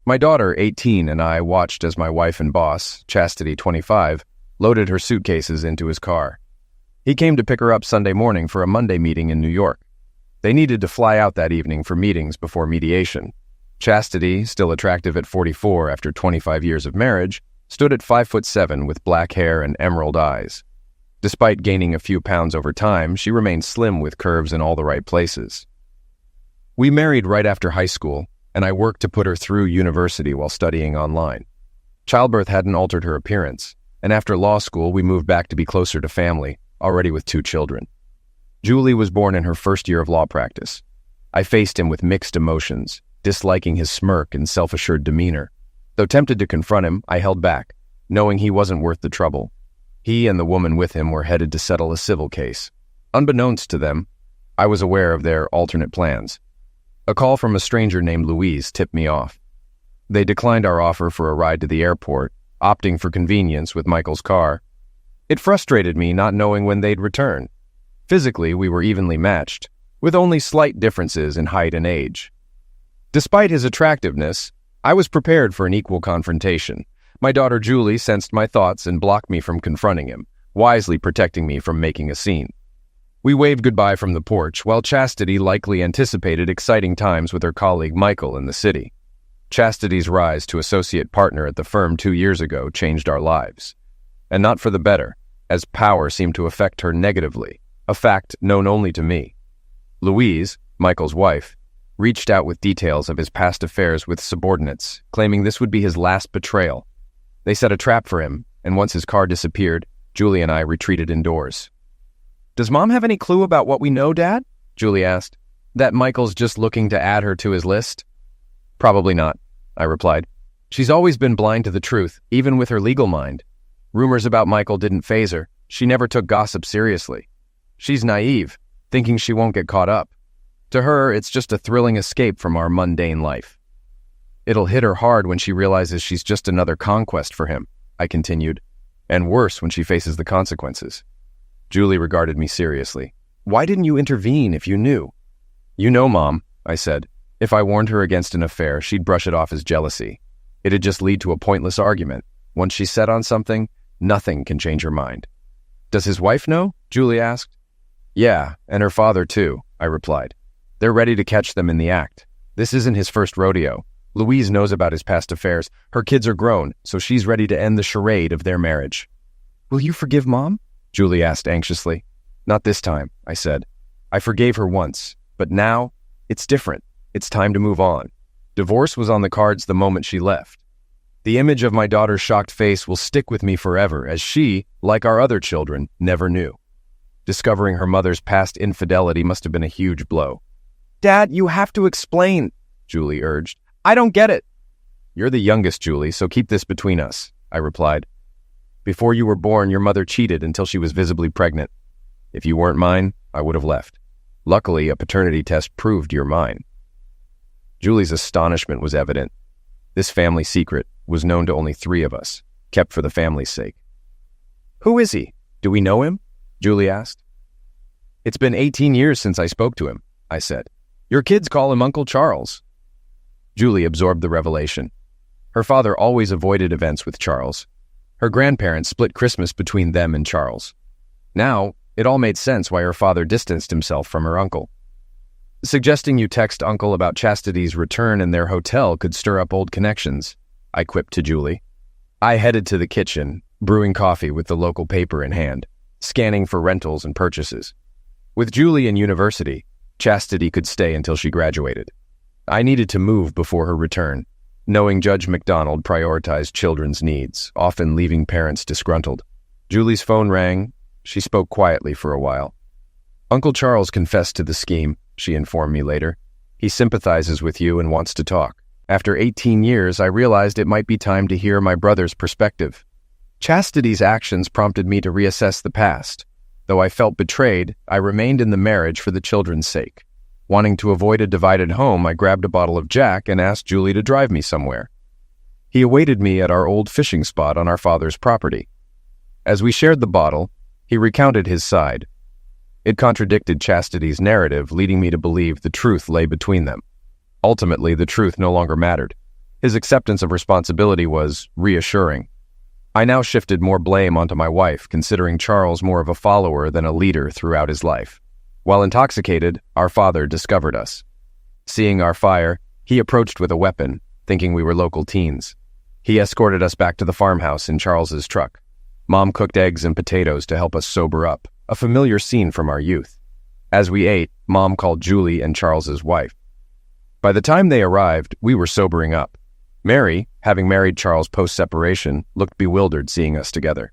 My daughter, 18, and I watched as my wife and boss, Chastity, 25, loaded her suitcases into his car. He came to pick her up Sunday morning for a Monday meeting in New York. They needed to fly out that evening for meetings before mediation. Chastity, still attractive at 44 after 25 years of marriage, stood at 5'7" with black hair and emerald eyes. Despite gaining a few pounds over time, she remained slim with curves in all the right places. We married right after high school, and I worked to put her through university while studying online. Childbirth hadn't altered her appearance, and after law school we moved back to be closer to family, already with 2 children. Julie was born in her first year of law practice. I faced him with mixed emotions, disliking his smirk and self-assured demeanor. Though tempted to confront him, I held back, knowing he wasn't worth the trouble. He and the woman with him were headed to settle a civil case. Unbeknownst to them, I was aware of their alternate plans. A call from a stranger named Louise tipped me off. They declined our offer for a ride to the airport, opting for convenience with Michael's car. It frustrated me not knowing when they'd return. Physically, we were evenly matched, with only slight differences in height and age. Despite his attractiveness, I was prepared for an equal confrontation. My daughter Julie sensed my thoughts and blocked me from confronting him, wisely protecting me from making a scene. We waved goodbye from the porch, while Chastity likely anticipated exciting times with her colleague Michael in the city. Chastity's rise to associate partner at the firm 2 years ago changed our lives. And not for the better, as power seemed to affect her negatively, a fact known only to me. Louise, Michael's wife, reached out with details of his past affairs with subordinates, claiming this would be his last betrayal. They set a trap for him, and once his car disappeared, Julie and I retreated indoors. "Does Mom have any clue about what we know, Dad?" Julie asked. "That Michael's just looking to add her to his list?" "Probably not," I replied. "She's always been blind to the truth, even with her legal mind. Rumors about Michael didn't faze her. She never took gossip seriously. She's naive, thinking she won't get caught up. To her, it's just a thrilling escape from our mundane life. It'll hit her hard when she realizes she's just another conquest for him," I continued, "and worse when she faces the consequences." Julie regarded me seriously. "Why didn't you intervene if you knew?" "You know, Mom," I said. If I warned her against an affair, she'd brush it off as jealousy. It'd just lead to a pointless argument. Once she's set on something, nothing can change her mind. "Does his wife know?" Julie asked. "Yeah, and her father too," I replied. "They're ready to catch them in the act. This isn't his first rodeo. Louise knows about his past affairs. Her kids are grown, so she's ready to end the charade of their marriage." "Will you forgive Mom?" Julie asked anxiously. "Not this time," I said. "I forgave her once, but now it's different. It's time to move on. Divorce was on the cards the moment she left. The image of my daughter's shocked face will stick with me forever, as she, like our other children, never knew. Discovering her mother's past infidelity must have been a huge blow. "Dad, you have to explain," Julie urged. "I don't get it." "You're the youngest, Julie, so keep this between us," I replied. "Before you were born, your mother cheated until she was visibly pregnant. If you weren't mine, I would have left. Luckily, a paternity test proved you're mine." Julie's astonishment was evident. This family secret was known to only 3 of us, kept for the family's sake. "Who is he? Do we know him?" Julie asked. "It's been 18 years since I spoke to him," I said. "Your kids call him Uncle Charles." Julie absorbed the revelation. Her father always avoided events with Charles. Her grandparents split Christmas between them and Charles. Now, it all made sense why her father distanced himself from her uncle. "Suggesting you text Uncle about Chastity's return in their hotel could stir up old connections," I quipped to Julie. I headed to the kitchen, brewing coffee with the local paper in hand, scanning for rentals and purchases. With Julie in university, Chastity could stay until she graduated. I needed to move before her return, knowing Judge McDonald prioritized children's needs, often leaving parents disgruntled. Julie's phone rang. She spoke quietly for a while. "Uncle Charles confessed to the scheme," she informed me later. "He sympathizes with you and wants to talk. After 18 years, I realized it might be time to hear my brother's perspective. Chastity's actions prompted me to reassess the past. Though I felt betrayed, I remained in the marriage for the children's sake. Wanting to avoid a divided home, I grabbed a bottle of Jack and asked Julie to drive me somewhere. He awaited me at our old fishing spot on our father's property. As we shared the bottle, he recounted his side. It contradicted Chastity's narrative, leading me to believe the truth lay between them. Ultimately, the truth no longer mattered. His acceptance of responsibility was reassuring. I now shifted more blame onto my wife, considering Charles more of a follower than a leader throughout his life. While intoxicated, our father discovered us. Seeing our fire, he approached with a weapon, thinking we were local teens. He escorted us back to the farmhouse in Charles's truck. Mom cooked eggs and potatoes to help us sober up, a familiar scene from our youth. As we ate, Mom called Julie and Charles's wife. By the time they arrived, we were sobering up. Mary, having married Charles post-separation, looked bewildered seeing us together.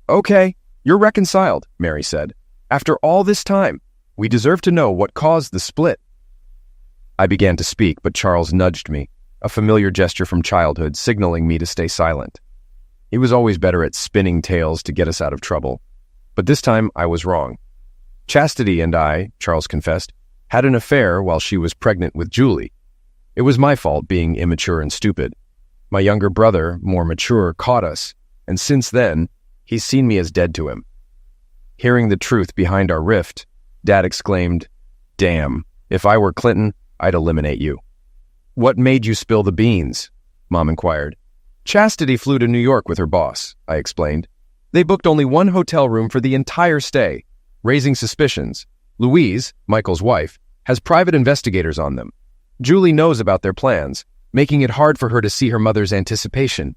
"Okay, you're reconciled," Mary said. "After all this time, we deserve to know what caused the split." I began to speak, but Charles nudged me, a familiar gesture from childhood signaling me to stay silent. He was always better at spinning tales to get us out of trouble. But this time, I was wrong. Chastity and I, Charles confessed, had an affair while she was pregnant with Julie. It was my fault being immature and stupid. My younger brother, more mature, caught us, and since then, he's seen me as dead to him. Hearing the truth behind our rift, Dad exclaimed, "Damn, if I were Clinton, I'd eliminate you." "What made you spill the beans?" Mom inquired. "Chastity flew to New York with her boss," I explained. "They booked only one hotel room for the entire stay, raising suspicions. Louise, Michael's wife, has private investigators on them. Julie knows about their plans, making it hard for her to see her mother's anticipation.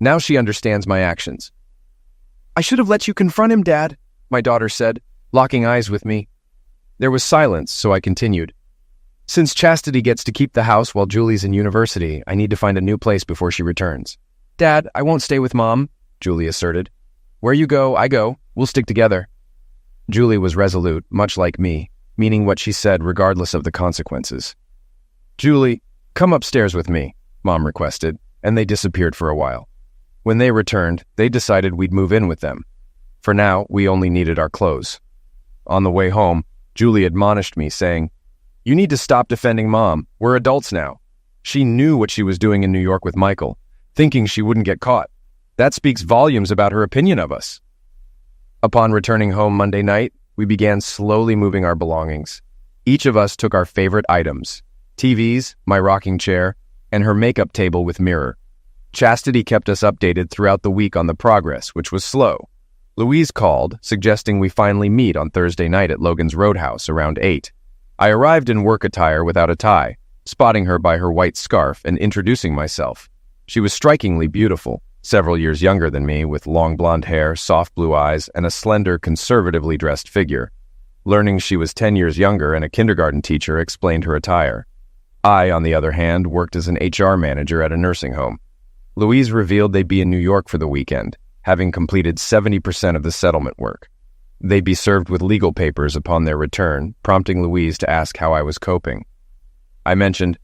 Now she understands my actions." "I should have let you confront him, Dad," my daughter said, locking eyes with me. There was silence, so I continued. "Since Chastity gets to keep the house while Julie's in university, I need to find a new place before she returns." "Dad, I won't stay with Mom," Julie asserted. "Where you go, I go. We'll stick together." Julie was resolute, much like me, meaning what she said regardless of the consequences. "Julie, come upstairs with me," Mom requested, and they disappeared for a while. When they returned, they decided we'd move in with them. For now, we only needed our clothes. On the way home, Julie admonished me, saying, "You need to stop defending Mom. We're adults now. She knew what she was doing in New York with Michael, thinking she wouldn't get caught. That speaks volumes about her opinion of us." Upon returning home Monday night, we began slowly moving our belongings. Each of us took our favorite items: TVs, my rocking chair, and her makeup table with mirror. Chastity kept us updated throughout the week on the progress, which was slow. Louise called, suggesting we finally meet on Thursday night at Logan's Roadhouse around 8. I arrived in work attire without a tie, spotting her by her white scarf and introducing myself. She was strikingly beautiful, several years younger than me, with long blonde hair, soft blue eyes, and a slender, conservatively dressed figure. Learning she was 10 years younger and a kindergarten teacher explained her attire. I, on the other hand, worked as an HR manager at a nursing home. Louise revealed they'd be in New York for the weekend, having completed 70% of the settlement work. They'd be served with legal papers upon their return, prompting Louise to ask how I was coping. I mentioned,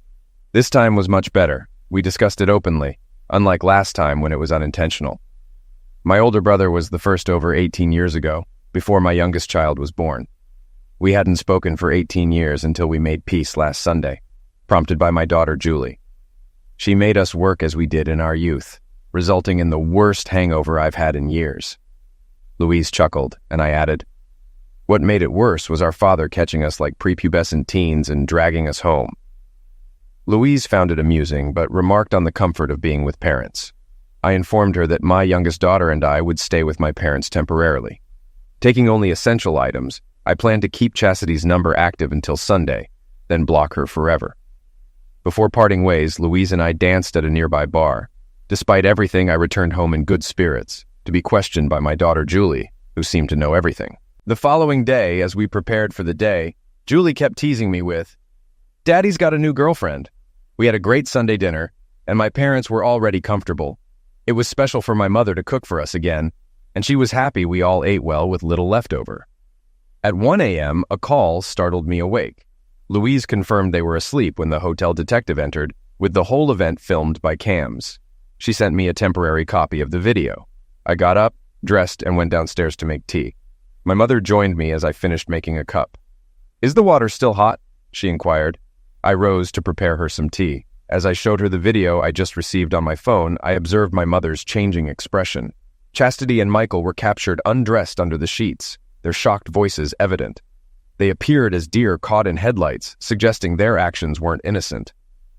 "This time was much better. We discussed it openly, unlike last time when it was unintentional. My older brother was the first over 18 years ago, before my youngest child was born. We hadn't spoken for 18 years until we made peace last Sunday, prompted by my daughter Julie. She made us work as we did in our youth, resulting in the worst hangover I've had in years." Louise chuckled, and I added, "What made it worse was our father catching us like prepubescent teens and dragging us home." Louise found it amusing, but remarked on the comfort of being with parents. I informed her that my youngest daughter and I would stay with my parents temporarily. Taking only essential items, I planned to keep Chastity's number active until Sunday, then block her forever. Before parting ways, Louise and I danced at a nearby bar. Despite everything, I returned home in good spirits, to be questioned by my daughter Julie, who seemed to know everything. The following day, as we prepared for the day, Julie kept teasing me with, "Daddy's got a new girlfriend." We had a great Sunday dinner, and my parents were already comfortable. It was special for my mother to cook for us again, and she was happy we all ate well with little leftover. At 1 a.m., a call startled me awake. Louise confirmed they were asleep when the hotel detective entered, with the whole event filmed by cams. She sent me a temporary copy of the video. I got up, dressed, and went downstairs to make tea. My mother joined me as I finished making a cup. "Is the water still hot?" she inquired. I rose to prepare her some tea. As I showed her the video I just received on my phone, I observed my mother's changing expression. Chastity and Michael were captured undressed under the sheets, their shocked voices evident. They appeared as deer caught in headlights, suggesting their actions weren't innocent.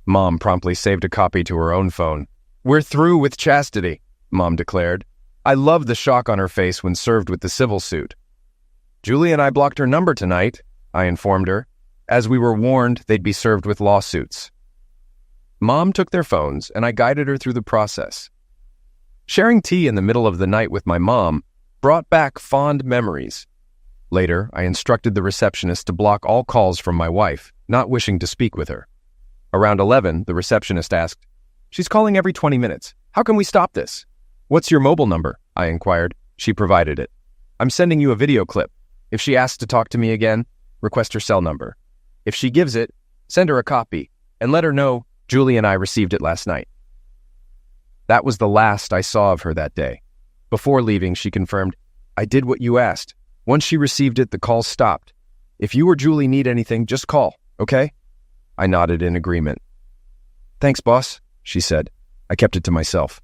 Mom promptly saved a copy to her own phone. "We're through with Chastity," Mom declared. I loved the shock on her face when served with the civil suit. "Julie and I blocked her number tonight," I informed her, as we were warned they'd be served with lawsuits. Mom took their phones, and I guided her through the process. Sharing tea in the middle of the night with my mom brought back fond memories. Later, I instructed the receptionist to block all calls from my wife, not wishing to speak with her. Around 11, the receptionist asked, "She's calling every 20 minutes. How can we stop this?" "What's your mobile number?" I inquired. She provided it. "I'm sending you a video clip. If she asks to talk to me again, request her cell number. If she gives it, send her a copy, and let her know Julie and I received it last night." That was the last I saw of her that day. Before leaving, she confirmed, "I did what you asked. Once she received it, the call stopped. If you or Julie need anything, just call, okay?" I nodded in agreement. "Thanks, boss," she said. I kept it to myself.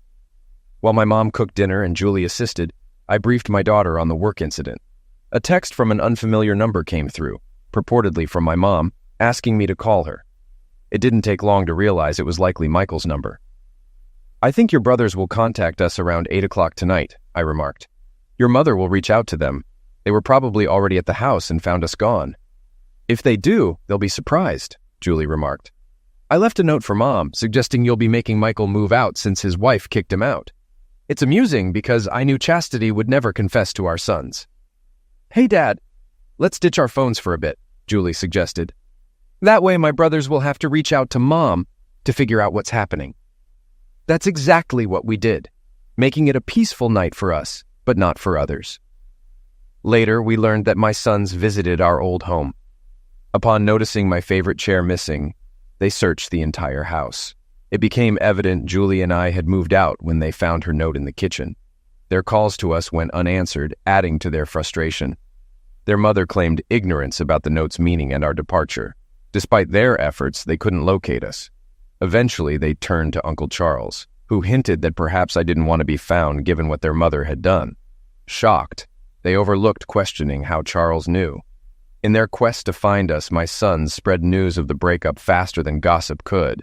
While my mom cooked dinner and Julie assisted, I briefed my daughter on the work incident. A text from an unfamiliar number came through, purportedly from my mom, asking me to call her. It didn't take long to realize it was likely Michael's number. "I think your brothers will contact us around 8 o'clock tonight," I remarked. "Your mother will reach out to them. They were probably already at the house and found us gone." "If they do, they'll be surprised," Julie remarked. "I left a note for Mom, suggesting you'll be making Michael move out since his wife kicked him out. It's amusing because I knew Chastity would never confess to our sons." "Hey, Dad, let's ditch our phones for a bit," Julie suggested. "That way my brothers will have to reach out to Mom to figure out what's happening." That's exactly what we did, making it a peaceful night for us, but not for others. Later, we learned that my sons visited our old home. Upon noticing my favorite chair missing, they searched the entire house. It became evident Julie and I had moved out when they found her note in the kitchen. Their calls to us went unanswered, adding to their frustration. Their mother claimed ignorance about the note's meaning and our departure. Despite their efforts, they couldn't locate us. Eventually, they turned to Uncle Charles, who hinted that perhaps I didn't want to be found given what their mother had done. Shocked, they overlooked questioning how Charles knew. In their quest to find us, my sons spread news of the breakup faster than gossip could.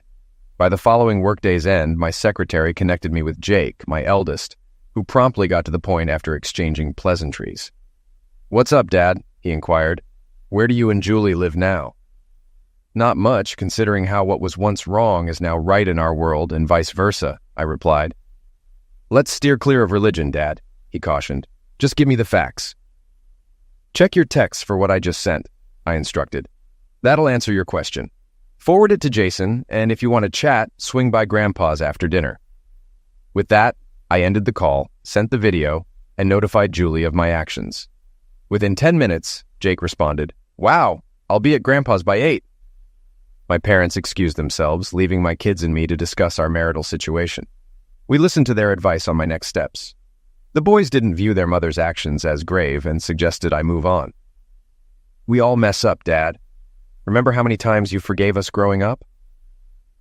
By the following workday's end, my secretary connected me with Jake, my eldest, who promptly got to the point after exchanging pleasantries. "What's up, Dad?" he inquired. "Where do you and Julie live now?" "Not much, considering how what was once wrong is now right in our world and vice versa," I replied. "Let's steer clear of religion, Dad," he cautioned. "Just give me the facts." "Check your texts for what I just sent," I instructed. "That'll answer your question. Forward it to Jason, and if you want to chat, swing by Grandpa's after dinner." With that, I ended the call, sent the video, and notified Julie of my actions. Within 10 minutes, Jake responded, "Wow, I'll be at Grandpa's by 8. My parents excused themselves, leaving my kids and me to discuss our marital situation. We listened to their advice on my next steps. The boys didn't view their mother's actions as grave and suggested I move on. "We all mess up, Dad. Remember how many times you forgave us growing up?"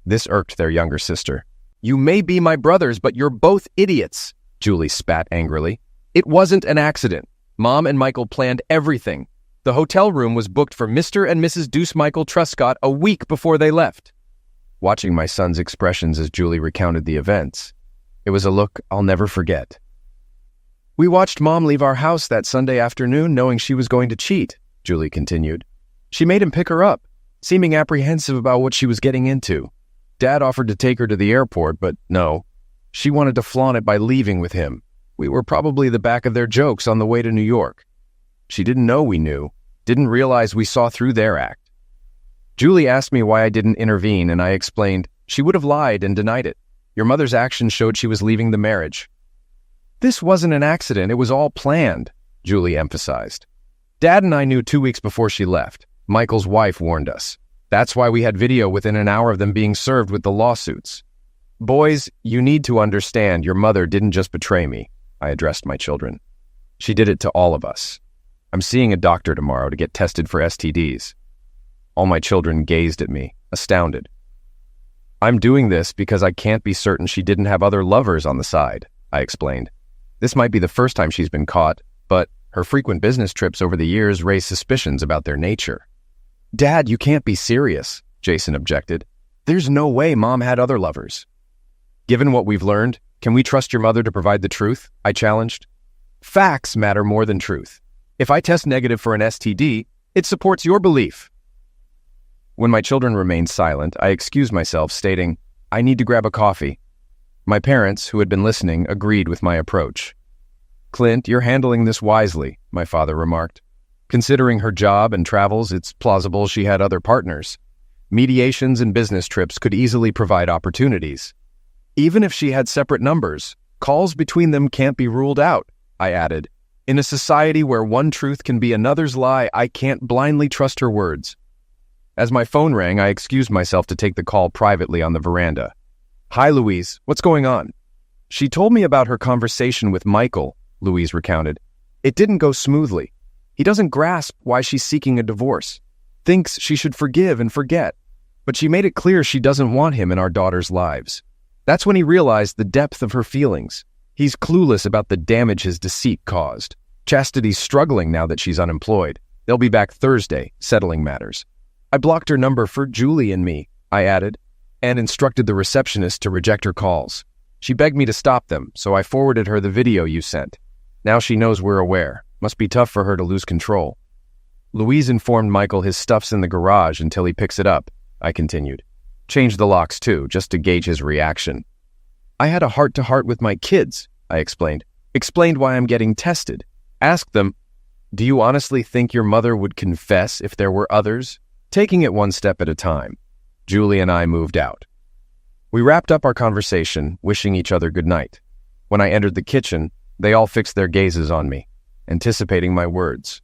This irked their younger sister. "You may be my brothers, but you're both idiots," Julie spat angrily. "It wasn't an accident. Mom and Michael planned everything. The hotel room was booked for Mr. and Mrs. Deuce Michael Truscott a week before they left." Watching my son's expressions as Julie recounted the events, it was a look I'll never forget. "We watched Mom leave our house that Sunday afternoon knowing she was going to cheat," Julie continued. "She made him pick her up, seeming apprehensive about what she was getting into. Dad offered to take her to the airport, but no. She wanted to flaunt it by leaving with him. We were probably the back of their jokes on the way to New York. She didn't know we knew, didn't realize we saw through their act. Julie asked me why I didn't intervene, and I explained she would have lied and denied it. Your mother's actions showed she was leaving the marriage." "This wasn't an accident, it was all planned," Julie emphasized. "Dad and I knew 2 weeks before she left. Michael's wife warned us. That's why we had video within an hour of them being served with the lawsuits. Boys, you need to understand your mother didn't just betray me," I addressed my children. "She did it to all of us. I'm seeing a doctor tomorrow to get tested for STDs. All my children gazed at me, astounded. "I'm doing this because I can't be certain she didn't have other lovers on the side," I explained. "This might be the first time she's been caught, but her frequent business trips over the years raise suspicions about their nature." "Dad, you can't be serious," Jason objected. There's no way Mom had other lovers. Given what we've learned, can we trust your mother to provide the truth? I challenged. Facts matter more than truth. If I test negative for an STD, it supports your belief. When my children remained silent, I excused myself, stating, I need to grab a coffee. My parents, who had been listening, agreed with my approach. Clint, you're handling this wisely, my father remarked. Considering her job and travels, it's plausible she had other partners. Mediations and business trips could easily provide opportunities. Even if she had separate numbers, calls between them can't be ruled out, I added. In a society where one truth can be another's lie, I can't blindly trust her words. As my phone rang, I excused myself to take the call privately on the veranda. Hi, Louise. What's going on? She told me about her conversation with Michael, Louise recounted. It didn't go smoothly. He doesn't grasp why she's seeking a divorce. Thinks she should forgive and forget. But she made it clear she doesn't want him in our daughter's lives. That's when he realized the depth of her feelings. He's clueless about the damage his deceit caused. Chastity's struggling now that she's unemployed. They'll be back Thursday, settling matters. I blocked her number for Julie and me, I added, and instructed the receptionist to reject her calls. She begged me to stop them, so I forwarded her the video you sent. Now she knows we're aware. Must be tough for her to lose control. Louise informed Michael his stuff's in the garage until he picks it up, I continued. Change the locks too, just to gauge his reaction. I had a heart-to-heart with my kids, I explained. Explained why I'm getting tested. Asked them, do you honestly think your mother would confess if there were others? Taking it one step at a time, Julie and I moved out. We wrapped up our conversation, wishing each other good night. When I entered the kitchen, they all fixed their gazes on me, anticipating my words.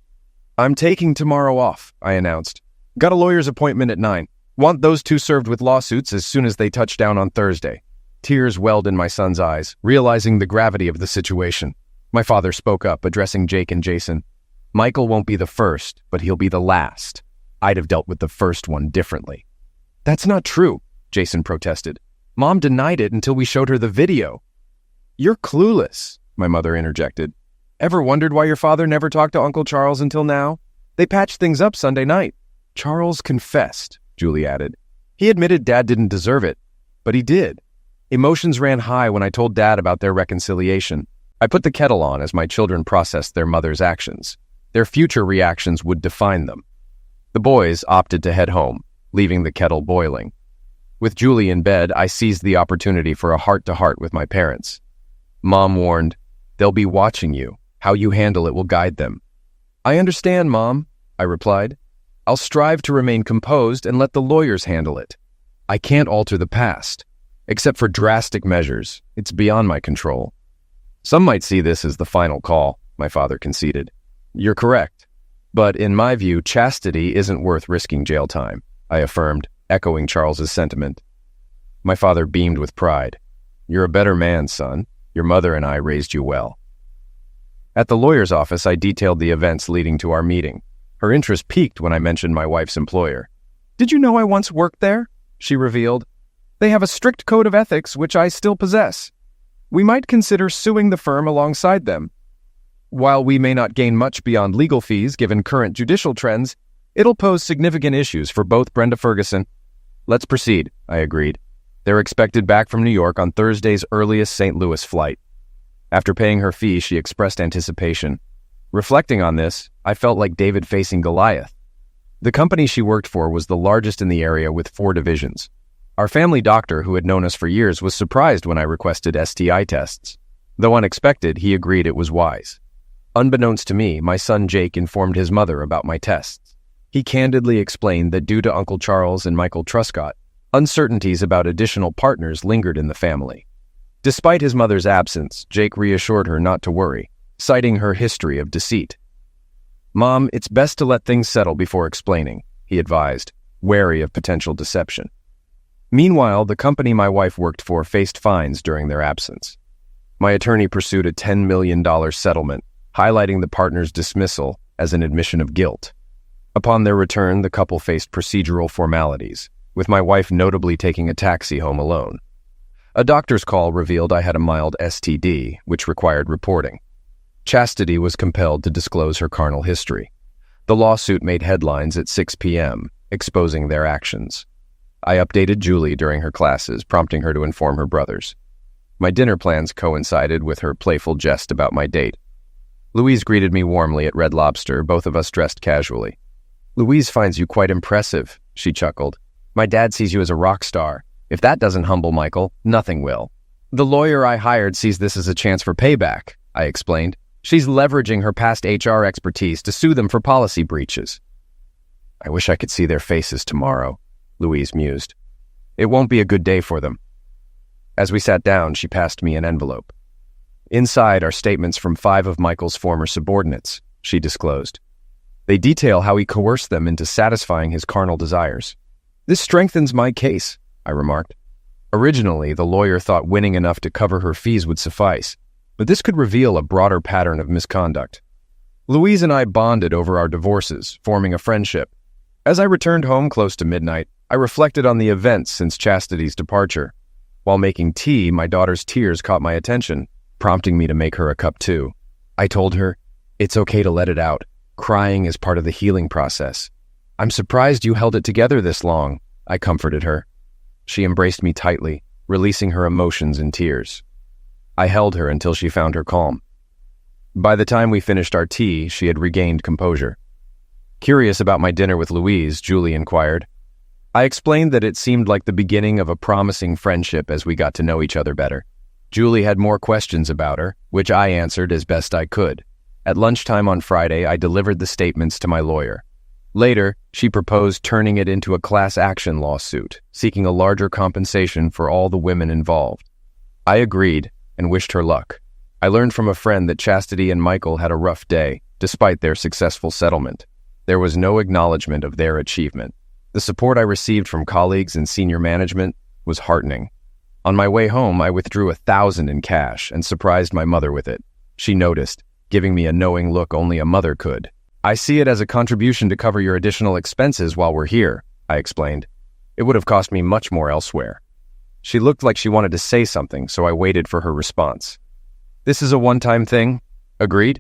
I'm taking tomorrow off, I announced. Got a lawyer's appointment at 9. Want those two served with lawsuits as soon as they touch down on Thursday. Tears welled in my son's eyes, realizing the gravity of the situation. My father spoke up, addressing Jake and Jason. Michael won't be the first, but he'll be the last. I'd have dealt with the first one differently. That's not true, Jason protested. Mom denied it until we showed her the video. You're clueless, my mother interjected. Ever wondered why your father never talked to Uncle Charles until now? They patched things up Sunday night. Charles confessed, Julie added. He admitted Dad didn't deserve it, but he did. Emotions ran high when I told Dad about their reconciliation. I put the kettle on as my children processed their mother's actions. Their future reactions would define them. The boys opted to head home, leaving the kettle boiling. With Julie in bed, I seized the opportunity for a heart-to-heart with my parents. Mom warned, they'll be watching you. How you handle it will guide them. I understand, Mom, I replied. I'll strive to remain composed and let the lawyers handle it. I can't alter the past. Except for drastic measures, it's beyond my control. Some might see this as the final call, my father conceded. You're correct. But in my view, chastity isn't worth risking jail time, I affirmed, echoing Charles's sentiment. My father beamed with pride. You're a better man, son. Your mother and I raised you well. At the lawyer's office, I detailed the events leading to our meeting. Her interest piqued when I mentioned my wife's employer. Did you know I once worked there? She revealed. They have a strict code of ethics, which I still possess. We might consider suing the firm alongside them. While we may not gain much beyond legal fees given current judicial trends, it'll pose significant issues for both Brenda Ferguson. Let's proceed, I agreed. They're expected back from New York on Thursday's earliest St. Louis flight. After paying her fee, she expressed anticipation. Reflecting on this, I felt like David facing Goliath. The company she worked for was the largest in the area with 4 divisions. Our family doctor, who had known us for years, was surprised when I requested STI tests. Though unexpected, he agreed it was wise. Unbeknownst to me, my son Jake informed his mother about my tests. He candidly explained that due to Uncle Charles and Michael Truscott, uncertainties about additional partners lingered in the family. Despite his mother's absence, Jake reassured her not to worry, citing her history of deceit. Mom, it's best to let things settle before explaining, he advised, wary of potential deception. Meanwhile, the company my wife worked for faced fines during their absence. My attorney pursued a $10 million settlement, highlighting the partners' dismissal as an admission of guilt. Upon their return, the couple faced procedural formalities, with my wife notably taking a taxi home alone. A doctor's call revealed I had a mild STD, which required reporting. Chastity was compelled to disclose her carnal history. The lawsuit made headlines at 6 p.m., exposing their actions. I updated Julie during her classes, prompting her to inform her brothers. My dinner plans coincided with her playful jest about my date. Louise greeted me warmly at Red Lobster, both of us dressed casually. "Louise finds you quite impressive," she chuckled. "My dad sees you as a rock star. If that doesn't humble Michael, nothing will." "The lawyer I hired sees this as a chance for payback," I explained. "She's leveraging her past HR expertise to sue them for policy breaches." "I wish I could see their faces tomorrow," Louise mused. "It won't be a good day for them." As we sat down, she passed me an envelope. "Inside are statements from 5 of Michael's former subordinates," she disclosed. "They detail how he coerced them into satisfying his carnal desires." "This strengthens my case," I remarked. Originally, the lawyer thought winning enough to cover her fees would suffice, but this could reveal a broader pattern of misconduct. Louise and I bonded over our divorces, forming a friendship. As I returned home close to midnight, I reflected on the events since Chastity's departure. While making tea, my daughter's tears caught my attention, prompting me to make her a cup too. I told her, "It's okay to let it out. Crying is part of the healing process." "I'm surprised you held it together this long," I comforted her. She embraced me tightly, releasing her emotions in tears. I held her until she found her calm. By the time we finished our tea, she had regained composure. Curious about my dinner with Louise, Julie inquired. I explained that it seemed like the beginning of a promising friendship as we got to know each other better. Julie had more questions about her, which I answered as best I could. At lunchtime on Friday, I delivered the statements to my lawyer. Later, she proposed turning it into a class action lawsuit, seeking a larger compensation for all the women involved. I agreed and wished her luck. I learned from a friend that Chastity and Michael had a rough day, despite their successful settlement. There was no acknowledgement of their achievement. The support I received from colleagues and senior management was heartening. On my way home, I withdrew $1,000 in cash and surprised my mother with it. She noticed, giving me a knowing look only a mother could. "I see it as a contribution to cover your additional expenses while we're here," I explained. "It would have cost me much more elsewhere." She looked like she wanted to say something, so I waited for her response. "This is a one-time thing? Agreed?"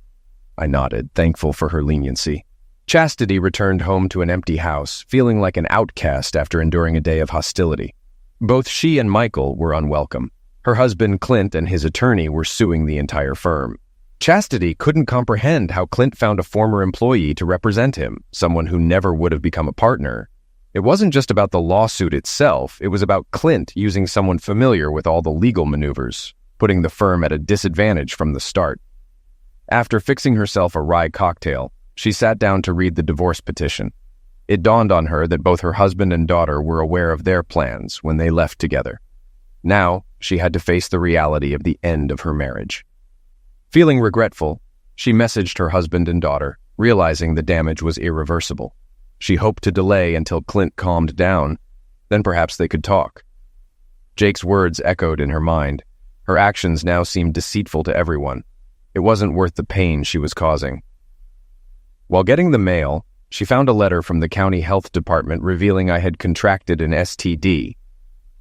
I nodded, thankful for her leniency. Chastity returned home to an empty house, feeling like an outcast after enduring a day of hostility. Both she and Michael were unwelcome. Her husband, Clint, and his attorney were suing the entire firm. Chastity couldn't comprehend how Clint found a former employee to represent him, someone who never would have become a partner. It wasn't just about the lawsuit itself, it was about Clint using someone familiar with all the legal maneuvers, putting the firm at a disadvantage from the start. After fixing herself a rye cocktail, she sat down to read the divorce petition. It dawned on her that both her husband and daughter were aware of their plans when they left together. Now, she had to face the reality of the end of her marriage. Feeling regretful, she messaged her husband and daughter, realizing the damage was irreversible. She hoped to delay until Clint calmed down, then perhaps they could talk. Jake's words echoed in her mind. Her actions now seemed deceitful to everyone. It wasn't worth the pain she was causing. While getting the mail, she found a letter from the county health department revealing I had contracted an STD.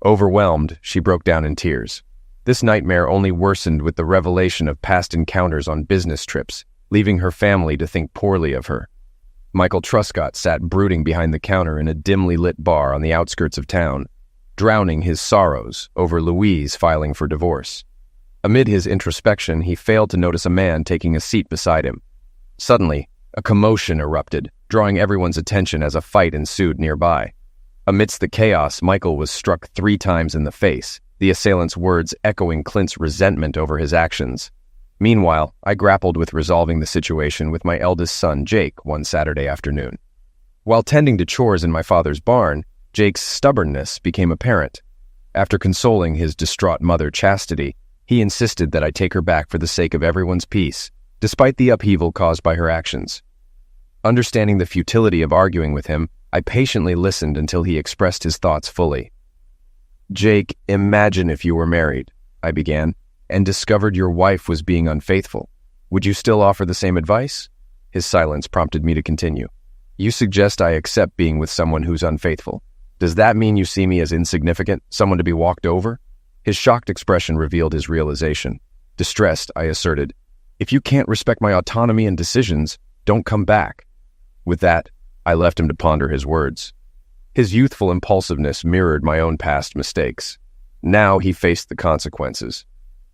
Overwhelmed, she broke down in tears. This nightmare only worsened with the revelation of past encounters on business trips, leaving her family to think poorly of her. Michael Truscott sat brooding behind the counter in a dimly lit bar on the outskirts of town, drowning his sorrows over Louise filing for divorce. Amid his introspection, he failed to notice a man taking a seat beside him. Suddenly, a commotion erupted, drawing everyone's attention as a fight ensued nearby. Amidst the chaos, Michael was struck 3 times in the face, the assailant's words echoing Clint's resentment over his actions. Meanwhile, I grappled with resolving the situation with my eldest son, Jake, one Saturday afternoon. While tending to chores in my father's barn, Jake's stubbornness became apparent. After consoling his distraught mother, Chastity, he insisted that I take her back for the sake of everyone's peace, despite the upheaval caused by her actions. Understanding the futility of arguing with him, I patiently listened until he expressed his thoughts fully. "Jake, imagine if you were married," I began, "and discovered your wife was being unfaithful. Would you still offer the same advice?" His silence prompted me to continue. "You suggest I accept being with someone who's unfaithful. Does that mean you see me as insignificant, someone to be walked over?" His shocked expression revealed his realization. Distressed, I asserted, "If you can't respect my autonomy and decisions, don't come back." With that, I left him to ponder his words. His youthful impulsiveness mirrored my own past mistakes. Now he faced the consequences.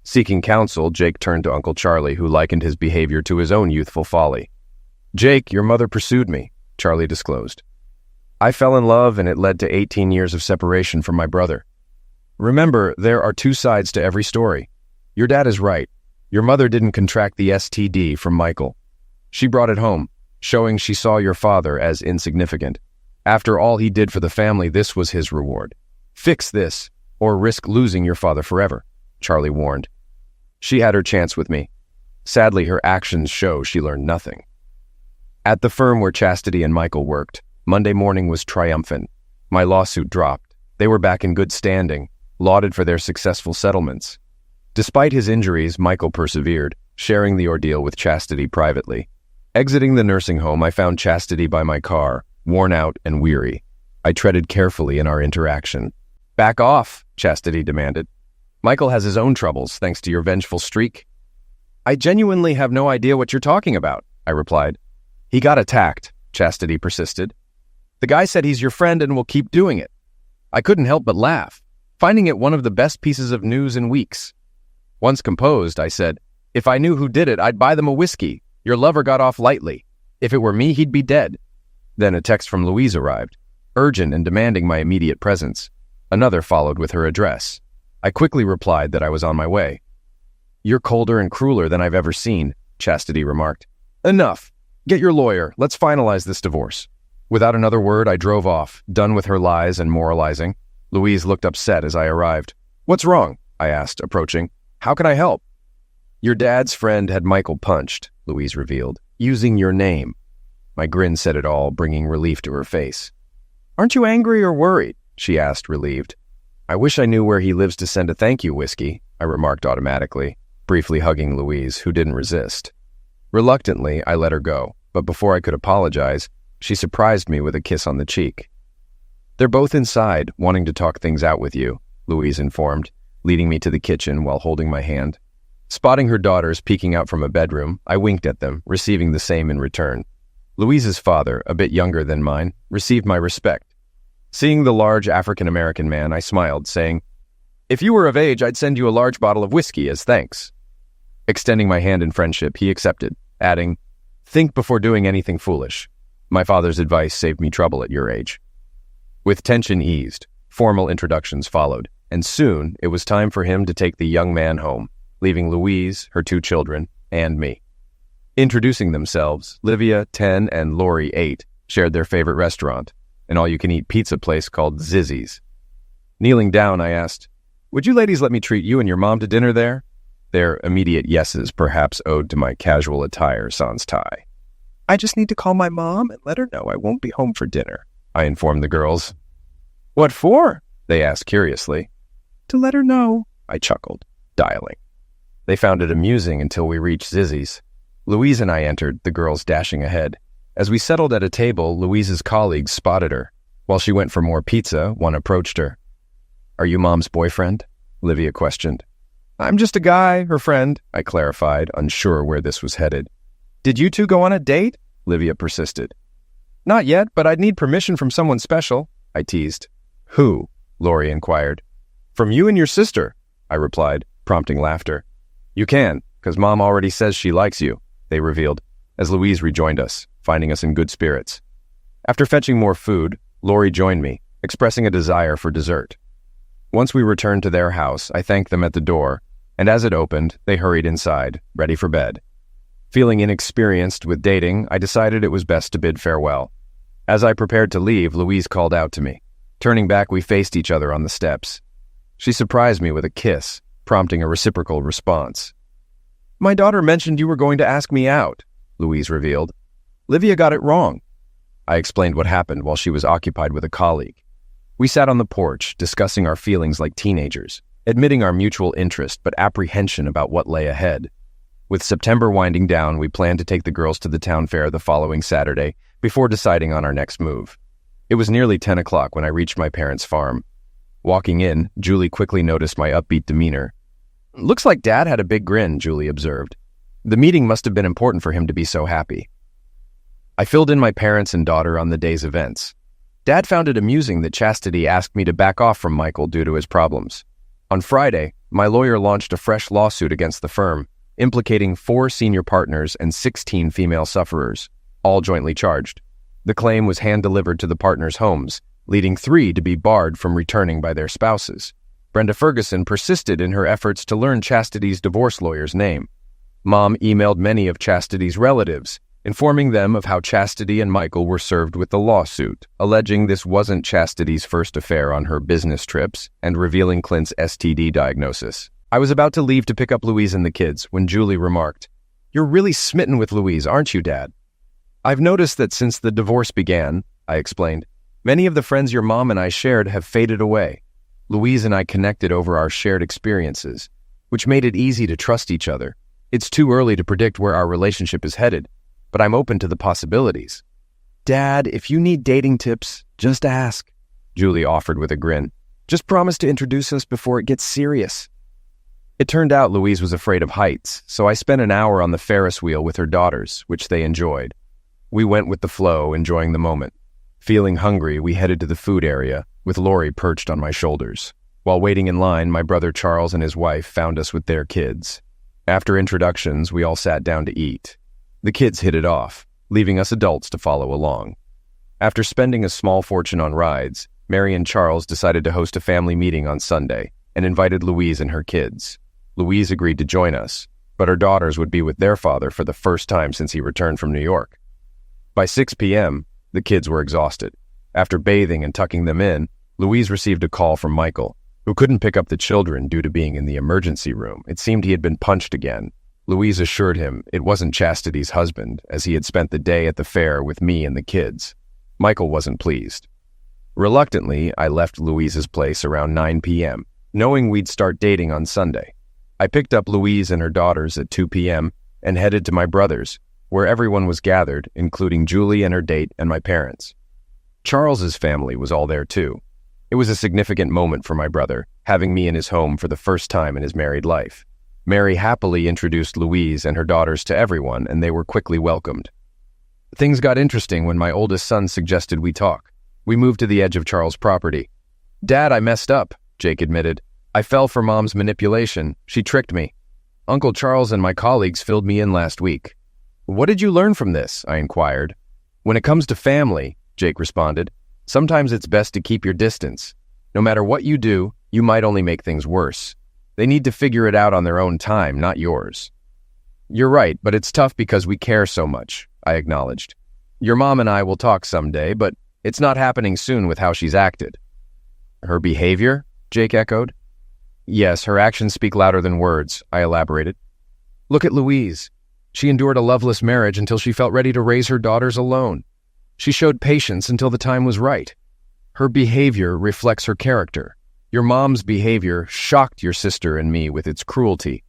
Seeking counsel, Jake turned to Uncle Charlie, who likened his behavior to his own youthful folly. "Jake, your mother pursued me," Charlie disclosed. "I fell in love, and it led to 18 years of separation from my brother. Remember, there are two sides to every story. Your dad is right. Your mother didn't contract the STD from Michael. She brought it home, showing she saw your father as insignificant. After all he did for the family, this was his reward. Fix this, or risk losing your father forever," Charlie warned. She had her chance with me. Sadly, her actions show she learned nothing. At the firm where Chastity and Michael worked, Monday morning was triumphant. My lawsuit dropped. They were back in good standing, lauded for their successful settlements. Despite his injuries, Michael persevered, sharing the ordeal with Chastity privately. Exiting the nursing home, I found Chastity by my car, worn out and weary. I treaded carefully in our interaction. "Back off," Chastity demanded. "Michael has his own troubles, thanks to your vengeful streak." "I genuinely have no idea what you're talking about," I replied. "He got attacked," Chastity persisted. "The guy said he's your friend and will keep doing it." I couldn't help but laugh, finding it one of the best pieces of news in weeks. Once composed, I said, "If I knew who did it, I'd buy them a whiskey. Your lover got off lightly. If it were me, he'd be dead." Then a text from Louise arrived, urgent and demanding my immediate presence. Another followed with her address. I quickly replied that I was on my way. "You're colder and crueler than I've ever seen," Chastity remarked. "Enough. Get your lawyer. Let's finalize this divorce." Without another word, I drove off, done with her lies and moralizing. Louise looked upset as I arrived. "What's wrong?" I asked, approaching. "How can I help?" "Your dad's friend had Michael punched," Louise revealed, "using your name." My grin said it all, bringing relief to her face. "Aren't you angry or worried?" she asked, relieved. "I wish I knew where he lives to send a thank you whiskey," I remarked automatically, briefly hugging Louise, who didn't resist. Reluctantly, I let her go, but before I could apologize, she surprised me with a kiss on the cheek. "They're both inside, wanting to talk things out with you," Louise informed, leading me to the kitchen while holding my hand. Spotting her daughters peeking out from a bedroom, I winked at them, receiving the same in return. Louise's father, a bit younger than mine, received my respect. Seeing the large African-American man, I smiled, saying, "If you were of age, I'd send you a large bottle of whiskey as thanks." Extending my hand in friendship, he accepted, adding, "Think before doing anything foolish. My father's advice saved me trouble at your age." With tension eased, formal introductions followed, and soon it was time for him to take the young man home, leaving Louise, her 2 children, and me. Introducing themselves, Livia, 10, and Lori, 8, shared their favorite restaurant, an all-you-can-eat pizza place called Zizzy's. Kneeling down, I asked, "Would you ladies let me treat you and your mom to dinner there?" Their immediate yeses perhaps owed to my casual attire sans tie. "I just need to call my mom and let her know I won't be home for dinner," I informed the girls. "What for?" they asked curiously. "To let her know," I chuckled, dialing. They found it amusing until we reached Zizzy's. Louise and I entered, the girls dashing ahead. As we settled at a table, Louise's colleagues spotted her. While she went for more pizza, one approached her. "Are you Mom's boyfriend?" Livia questioned. "I'm just a guy, her friend," I clarified, unsure where this was headed. "Did you two go on a date?" Livia persisted. "Not yet, but I'd need permission from someone special," I teased. "Who?" Lori inquired. "From you and your sister," I replied, prompting laughter. "You can, because Mom already says she likes you," they revealed, as Louise rejoined us, finding us in good spirits. After fetching more food, Lori joined me, expressing a desire for dessert. Once we returned to their house, I thanked them at the door, and as it opened, they hurried inside, ready for bed. Feeling inexperienced with dating, I decided it was best to bid farewell. As I prepared to leave, Louise called out to me. Turning back, we faced each other on the steps. She surprised me with a kiss, prompting a reciprocal response. "My daughter mentioned you were going to ask me out," Louise revealed. "Livia got it wrong." I explained what happened while she was occupied with a colleague. We sat on the porch, discussing our feelings like teenagers, admitting our mutual interest but apprehension about what lay ahead. With September winding down, we planned to take the girls to the town fair the following Saturday before deciding on our next move. It was nearly 10 o'clock when I reached my parents' farm. Walking in, Julie quickly noticed my upbeat demeanor. "Looks like Dad had a big grin," Julie observed. "The meeting must have been important for him to be so happy." I filled in my parents and daughter on the day's events. Dad found it amusing that Chastity asked me to back off from Michael due to his problems. On Friday, my lawyer launched a fresh lawsuit against the firm, implicating 4 senior partners and 16 female sufferers, all jointly charged. The claim was hand-delivered to the partners' homes, leading 3 to be barred from returning by their spouses. Brenda Ferguson persisted in her efforts to learn Chastity's divorce lawyer's name. Mom emailed many of Chastity's relatives, informing them of how Chastity and Michael were served with the lawsuit, alleging this wasn't Chastity's first affair on her business trips and revealing Clint's STD diagnosis. I was about to leave to pick up Louise and the kids when Julie remarked, "You're really smitten with Louise, aren't you, Dad?" "I've noticed that since the divorce began," I explained, "many of the friends your mom and I shared have faded away. Louise and I connected over our shared experiences, which made it easy to trust each other. It's too early to predict where our relationship is headed, but I'm open to the possibilities." "Dad, if you need dating tips, just ask," Julie offered with a grin. "Just promise to introduce us before it gets serious." It turned out Louise was afraid of heights, so I spent an hour on the Ferris wheel with her daughters, which they enjoyed. We went with the flow, enjoying the moment. Feeling hungry, we headed to the food area, with Lori perched on my shoulders. While waiting in line, my brother Charles and his wife found us with their kids. After introductions, we all sat down to eat. The kids hit it off, leaving us adults to follow along. After spending a small fortune on rides, Mary and Charles decided to host a family meeting on Sunday and invited Louise and her kids. Louise agreed to join us, but her daughters would be with their father for the first time since he returned from New York. By 6 p.m., the kids were exhausted. After bathing and tucking them in, Louise received a call from Michael, who couldn't pick up the children due to being in the emergency room. It seemed he had been punched again. Louise assured him it wasn't Chastity's husband, as he had spent the day at the fair with me and the kids. Michael wasn't pleased. Reluctantly, I left Louise's place around 9 p.m., knowing we'd start dating on Sunday. I picked up Louise and her daughters at 2 p.m. and headed to my brother's, where everyone was gathered, including Julie and her date and my parents. Charles's family was all there too. It was a significant moment for my brother, having me in his home for the first time in his married life. Mary happily introduced Louise and her daughters to everyone, and they were quickly welcomed. Things got interesting when my oldest son suggested we talk. We moved to the edge of Charles' property. "Dad, I messed up," Jake admitted. "I fell for Mom's manipulation. She tricked me. Uncle Charles and my colleagues filled me in last week." "What did you learn from this?" I inquired. "When it comes to family," Jake responded, "sometimes it's best to keep your distance. No matter what you do, you might only make things worse. They need to figure it out on their own time, not yours." "You're right, but it's tough because we care so much," I acknowledged. "Your mom and I will talk someday, but it's not happening soon with how she's acted." "Her behavior?" Jake echoed. "Yes, her actions speak louder than words," I elaborated. "Look at Louise. She endured a loveless marriage until she felt ready to raise her daughters alone. She showed patience until the time was right. Her behavior reflects her character. Your mom's behavior shocked your sister and me with its cruelty.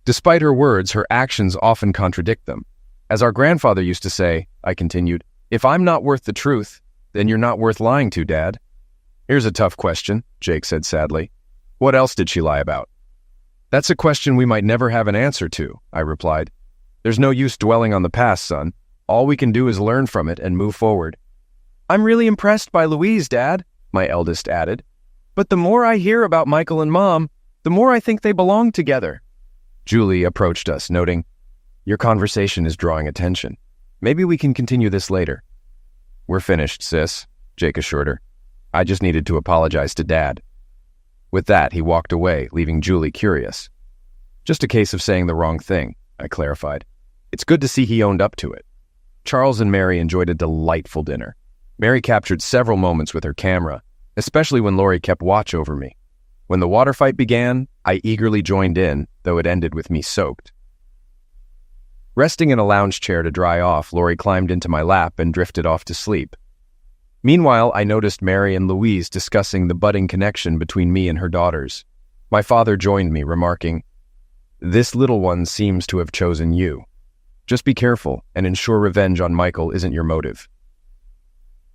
Despite her words, her actions often contradict them. As our grandfather used to say," I continued, "if I'm not worth the truth, then you're not worth lying to, Dad." "Here's a tough question," Jake said sadly. "What else did she lie about?" "That's a question we might never have an answer to," I replied. "There's no use dwelling on the past, son. All we can do is learn from it and move forward." "I'm really impressed by Louise, Dad," my eldest added. "But the more I hear about Michael and Mom, the more I think they belong together." Julie approached us, noting, "Your conversation is drawing attention. Maybe we can continue this later." "We're finished, sis," Jake assured her. "I just needed to apologize to Dad." With that, he walked away, leaving Julie curious. "Just a case of saying the wrong thing," I clarified. "It's good to see he owned up to it." Charles and Mary enjoyed a delightful dinner. Mary captured several moments with her camera, especially when Lori kept watch over me. When the water fight began, I eagerly joined in, though it ended with me soaked. Resting in a lounge chair to dry off, Lori climbed into my lap and drifted off to sleep. Meanwhile, I noticed Mary and Louise discussing the budding connection between me and her daughters. My father joined me, remarking, "This little one seems to have chosen you. Just be careful and ensure revenge on Michael isn't your motive."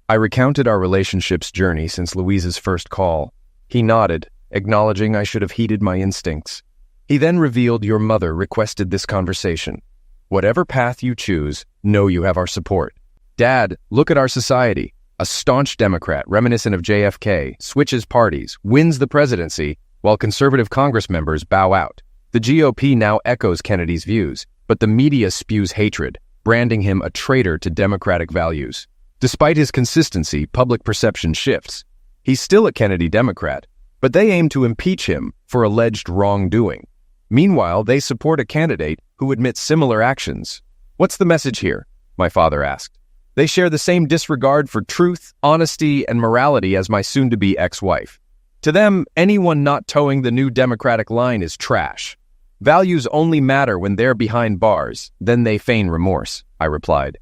I recounted our relationship's journey since Louise's first call. He nodded, acknowledging I should have heeded my instincts. He then revealed your mother requested this conversation. "Whatever path you choose, know you have our support. Dad, look at our society. A staunch Democrat, reminiscent of JFK, switches parties, wins the presidency, while conservative Congress members bow out. The GOP now echoes Kennedy's views, but the media spews hatred, branding him a traitor to democratic values. Despite his consistency, public perception shifts. He's still a Kennedy Democrat, but they aim to impeach him for alleged wrongdoing. Meanwhile, they support a candidate who admits similar actions. "What's the message here?" my father asked. "They share the same disregard for truth, honesty, and morality as my soon-to-be ex-wife. To them, anyone not towing the new Democratic line is trash. Values only matter when they're behind bars, then they feign remorse," I replied.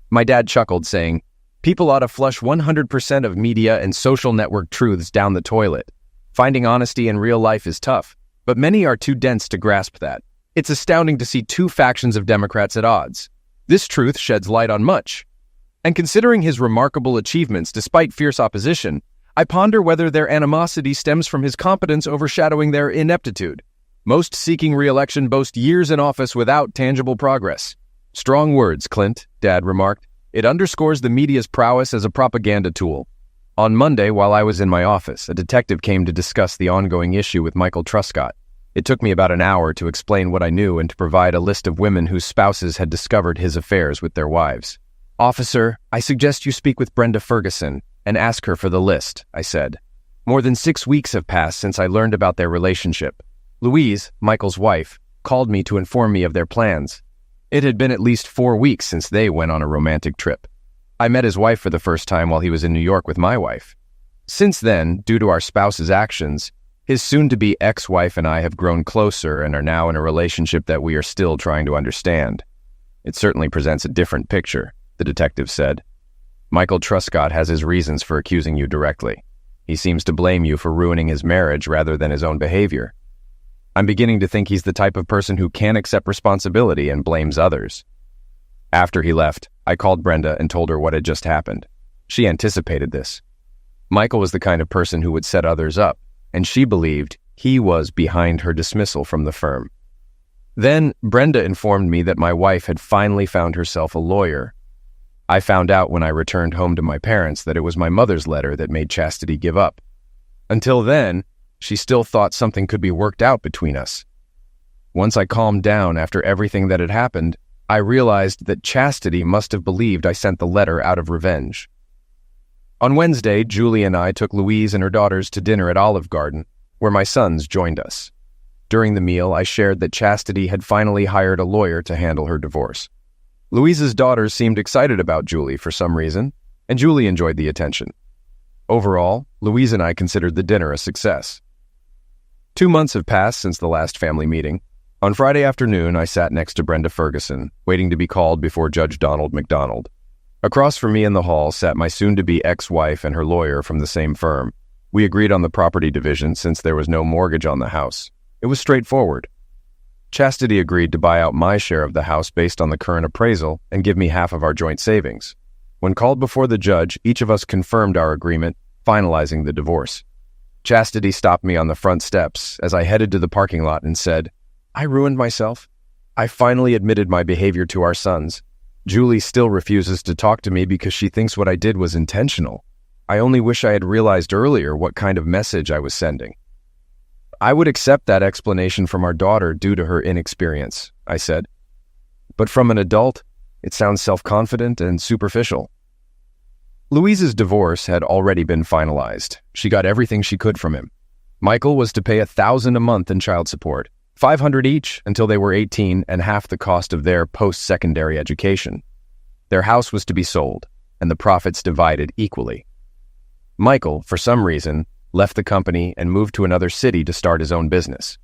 My dad chuckled, saying, "People ought to flush 100% of media and social network truths down the toilet. Finding honesty in real life is tough, but many are too dense to grasp that. It's astounding to see two factions of Democrats at odds. This truth sheds light on much. And considering his remarkable achievements despite fierce opposition, I ponder whether their animosity stems from his competence overshadowing their ineptitude. Most seeking re-election boast years in office without tangible progress." "Strong words, Clint," Dad remarked. "It underscores the media's prowess as a propaganda tool." On Monday, while I was in my office, a detective came to discuss the ongoing issue with Michael Truscott. It took me about an hour to explain what I knew and to provide a list of women whose spouses had discovered his affairs with their wives. "Officer, I suggest you speak with Brenda Ferguson and ask her for the list," I said. More than 6 weeks have passed since I learned about their relationship. Louise, Michael's wife, called me to inform me of their plans. It had been at least 4 weeks since they went on a romantic trip. I met his wife for the first time while he was in New York with my wife. Since then, due to our spouse's actions, his soon-to-be ex-wife and I have grown closer and are now in a relationship that we are still trying to understand. "It certainly presents a different picture," the detective said. "Michael Truscott has his reasons for accusing you directly. He seems to blame you for ruining his marriage rather than his own behavior. I'm beginning to think he's the type of person who can't accept responsibility and blames others." After he left, I called Brenda and told her what had just happened. She anticipated this. Michael was the kind of person who would set others up, and she believed he was behind her dismissal from the firm. Then Brenda informed me that my wife had finally found herself a lawyer. I found out when I returned home to my parents that it was my mother's letter that made Chastity give up. Until then, she still thought something could be worked out between us. Once I calmed down after everything that had happened, I realized that Chastity must have believed I sent the letter out of revenge. On Wednesday, Julie and I took Louise and her daughters to dinner at Olive Garden, where my sons joined us. During the meal, I shared that Chastity had finally hired a lawyer to handle her divorce. Louise's daughters seemed excited about Julie for some reason, and Julie enjoyed the attention. Overall, Louise and I considered the dinner a success. 2 months have passed since the last family meeting. On Friday afternoon, I sat next to Brenda Ferguson, waiting to be called before Judge Donald McDonald. Across from me in the hall sat my soon-to-be ex-wife and her lawyer from the same firm. We agreed on the property division since there was no mortgage on the house. It was straightforward. Chastity agreed to buy out my share of the house based on the current appraisal and give me half of our joint savings. When called before the judge, each of us confirmed our agreement, finalizing the divorce. Chastity stopped me on the front steps as I headed to the parking lot and said, "I ruined myself. I finally admitted my behavior to our sons. Julie still refuses to talk to me because she thinks what I did was intentional. I only wish I had realized earlier what kind of message I was sending." "I would accept that explanation from our daughter due to her inexperience," I said. "But from an adult, it sounds self-confident and superficial." Louise's divorce had already been finalized. She got everything she could from him. Michael was to pay $1,000 a month in child support, $500 each until they were 18 and half the cost of their post-secondary education. Their house was to be sold, and the profits divided equally. Michael, for some reason, left the company and moved to another city to start his own business.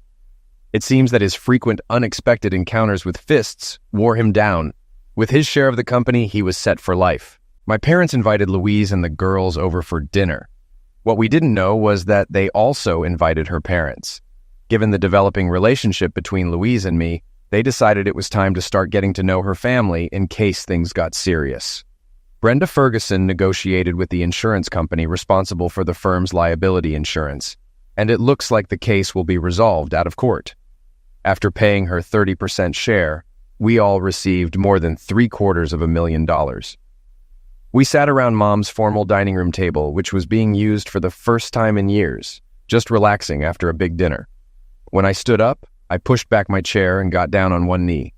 It seems that his frequent, unexpected encounters with fists wore him down. With his share of the company, he was set for life. My parents invited Louise and the girls over for dinner. What we didn't know was that they also invited her parents. Given the developing relationship between Louise and me, they decided it was time to start getting to know her family in case things got serious. Brenda Ferguson negotiated with the insurance company responsible for the firm's liability insurance, and it looks like the case will be resolved out of court. After paying her 30% share, we all received more than $750,000. We sat around Mom's formal dining room table, which was being used for the first time in years, just relaxing after a big dinner. When I stood up, I pushed back my chair and got down on one knee.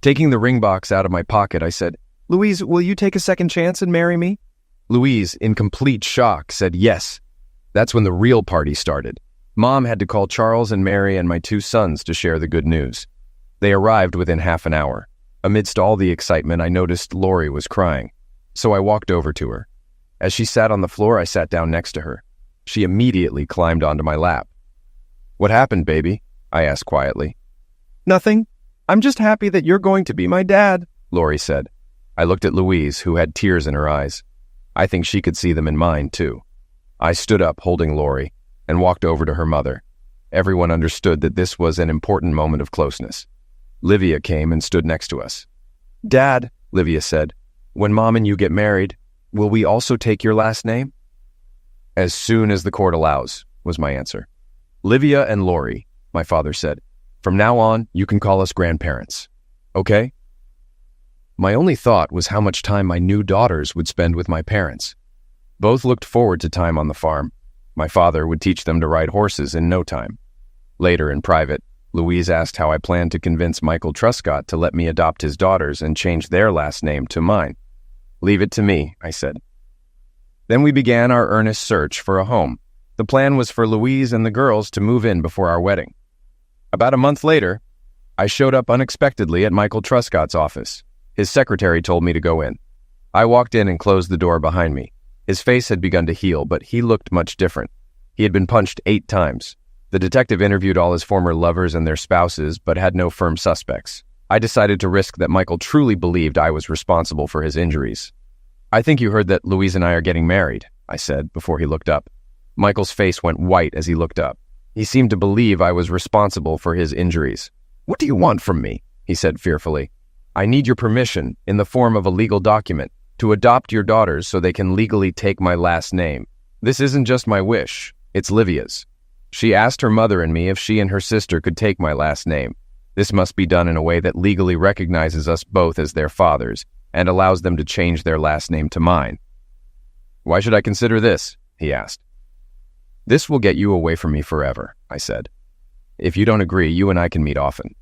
Taking the ring box out of my pocket, I said, "Louise, will you take a second chance and marry me?" Louise, in complete shock, said yes. That's when the real party started. Mom had to call Charles and Mary and my 2 sons to share the good news. They arrived within half an hour. Amidst all the excitement, I noticed Lori was crying, so I walked over to her. As she sat on the floor, I sat down next to her. She immediately climbed onto my lap. "What happened, baby?" I asked quietly. "Nothing. I'm just happy that you're going to be my dad," Lori said. I looked at Louise, who had tears in her eyes. I think she could see them in mine, too. I stood up, holding Lori, and walked over to her mother. Everyone understood that this was an important moment of closeness. Livia came and stood next to us. "Dad," Livia said, "when Mom and you get married, will we also take your last name?" "As soon as the court allows," was my answer. "Livia and Lori," my father said. "From now on, you can call us grandparents. Okay?" My only thought was how much time my new daughters would spend with my parents. Both looked forward to time on the farm. My father would teach them to ride horses in no time. Later, in private, Louise asked how I planned to convince Michael Truscott to let me adopt his daughters and change their last name to mine. "Leave it to me," I said. Then we began our earnest search for a home. The plan was for Louise and the girls to move in before our wedding. About a month later, I showed up unexpectedly at Michael Truscott's office. His secretary told me to go in. I walked in and closed the door behind me. His face had begun to heal, but he looked much different. He had been punched 8 times. The detective interviewed all his former lovers and their spouses, but had no firm suspects. I decided to risk that Michael truly believed I was responsible for his injuries. "I think you heard that Louise and I are getting married," I said before he looked up. Michael's face went white as he looked up. He seemed to believe I was responsible for his injuries. "What do you want from me?" he said fearfully. "I need your permission, in the form of a legal document, to adopt your daughters so they can legally take my last name. This isn't just my wish, it's Livia's. She asked her mother and me if she and her sister could take my last name. This must be done in a way that legally recognizes us both as their fathers and allows them to change their last name to mine." "Why should I consider this?" he asked. "This will get you away from me forever," I said. "If you don't agree, you and I can meet often."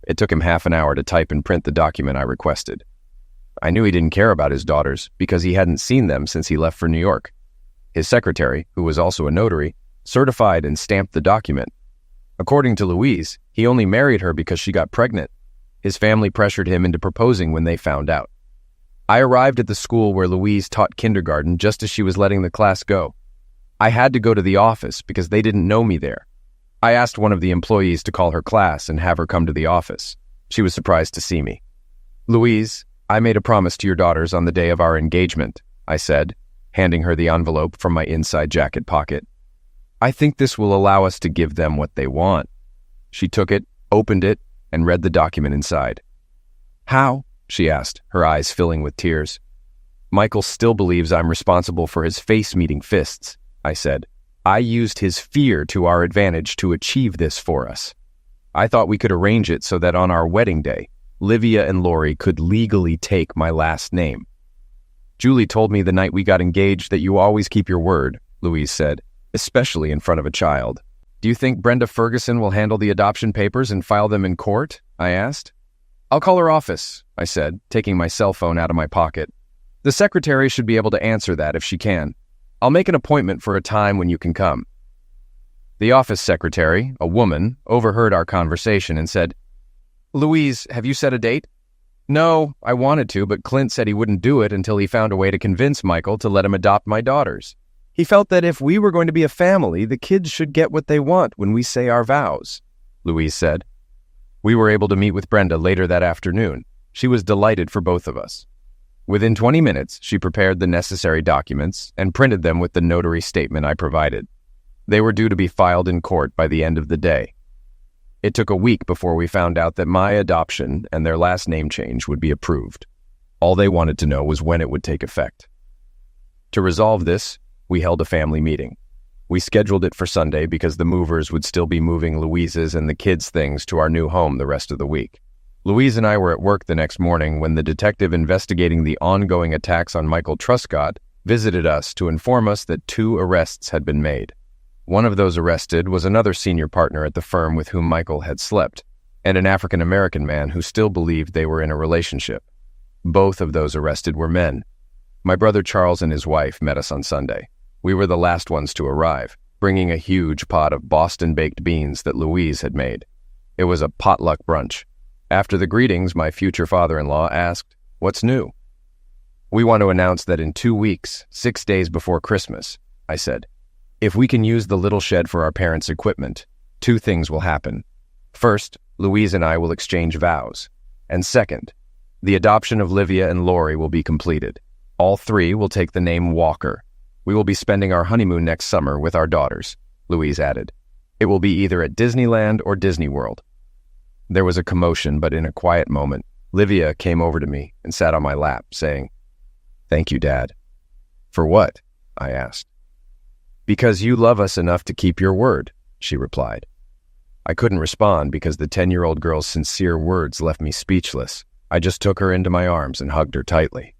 It took him half an hour to type and print the document I requested. I knew he didn't care about his daughters because he hadn't seen them since he left for New York. His secretary, who was also a notary, certified and stamped the document. According to Louise, he only married her because she got pregnant. His family pressured him into proposing when they found out. I arrived at the school where Louise taught kindergarten just as she was letting the class go. I had to go to the office because they didn't know me there. I asked one of the employees to call her class and have her come to the office. She was surprised to see me. "Louise, I made a promise to your daughters on the day of our engagement," I said, handing her the envelope from my inside jacket pocket. "I think this will allow us to give them what they want." She took it, opened it, and read the document inside. "How?" she asked, her eyes filling with tears. "Michael still believes I'm responsible for his face-meeting fists," I said. "I used his fear to our advantage to achieve this for us. I thought we could arrange it so that on our wedding day, Livia and Lori could legally take my last name." "Julie told me the night we got engaged that you always keep your word," Louise said, "especially in front of a child. Do you think Brenda Ferguson will handle the adoption papers and file them in court?" I asked. "I'll call her office," I said, taking my cell phone out of my pocket. "The secretary should be able to answer that if she can. I'll make an appointment for a time when you can come." The office secretary, a woman, overheard our conversation and said, "Louise, have you set a date?" "No, I wanted to, but Clint said he wouldn't do it until he found a way to convince Michael to let him adopt my daughters. He felt that if we were going to be a family, the kids should get what they want when we say our vows," Louise said. We were able to meet with Brenda later that afternoon. She was delighted for both of us. Within 20 minutes, she prepared the necessary documents and printed them with the notary statement I provided. They were due to be filed in court by the end of the day. It took a week before we found out that my adoption and their last name change would be approved. All they wanted to know was when it would take effect. To resolve this, we held a family meeting. We scheduled it for Sunday because the movers would still be moving Louise's and the kids' things to our new home the rest of the week. Louise and I were at work the next morning when the detective investigating the ongoing attacks on Michael Truscott visited us to inform us that 2 arrests had been made. One of those arrested was another senior partner at the firm with whom Michael had slept, and an African-American man who still believed they were in a relationship. Both of those arrested were men. My brother Charles and his wife met us on Sunday. We were the last ones to arrive, bringing a huge pot of Boston baked beans that Louise had made. It was a potluck brunch. After the greetings, my future father-in-law asked, "What's new?" "We want to announce that in 2 weeks, 6 days before Christmas," I said, "if we can use the little shed for our parents' equipment, 2 things will happen. First, Louise and I will exchange vows. And second, the adoption of Livia and Lori will be completed. All 3 will take the name Walker. We will be spending our honeymoon next summer with our daughters," Louise added. "It will be either at Disneyland or Disney World." There was a commotion, but in a quiet moment, Livia came over to me and sat on my lap, saying, "Thank you, Dad." "For what?" I asked. "Because you love us enough to keep your word," she replied. I couldn't respond because the 10-year-old girl's sincere words left me speechless. I just took her into my arms and hugged her tightly.